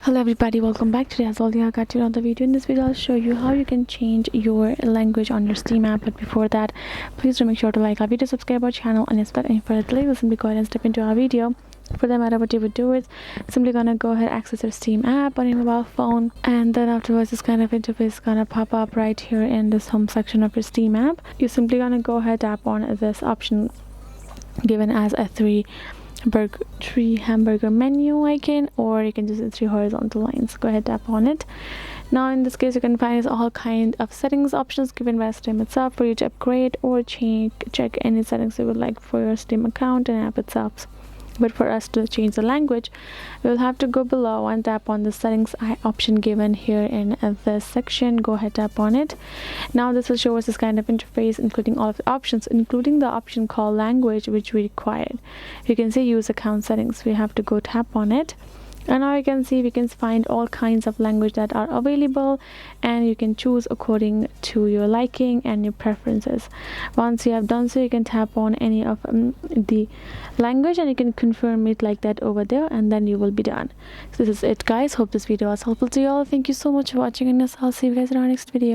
Hello everybody, welcome back. Today as already I got you on the video. In this video I'll show you how you can change your language on your Steam app. But before that, please do make sure to like our video, subscribe our channel, and if any further delay, we'll simply go ahead and step into our video. For that matter, what you would do is simply gonna go ahead, access your Steam app on your mobile phone, and then afterwards this kind of interface is gonna pop up right here in this home section of your Steam app. You're simply gonna go ahead, tap on this option given as a three hamburger menu icon, or you can just see three horizontal lines. Go ahead, tap on it. Now in this case you can find all kind of settings options given by Steam itself for you to upgrade or check any settings you would like for your Steam account and app itself. But for us to change the language, we'll have to go below and tap on the settings option given here in this section. Go ahead, tap on it. Now this will show us this kind of interface, including all of the options, including the option called language, which we required. You can see use account settings. We have to go tap on it, and now you can see we can find all kinds of language that are available, and you can choose according to your liking and your preferences. Once you have done so, you can tap on any of the language and you can confirm it like that over there, and then you will be done. So this is it, guys. Hope this video was helpful to you all. Thank you so much for watching, and I'll see you guys in our next video.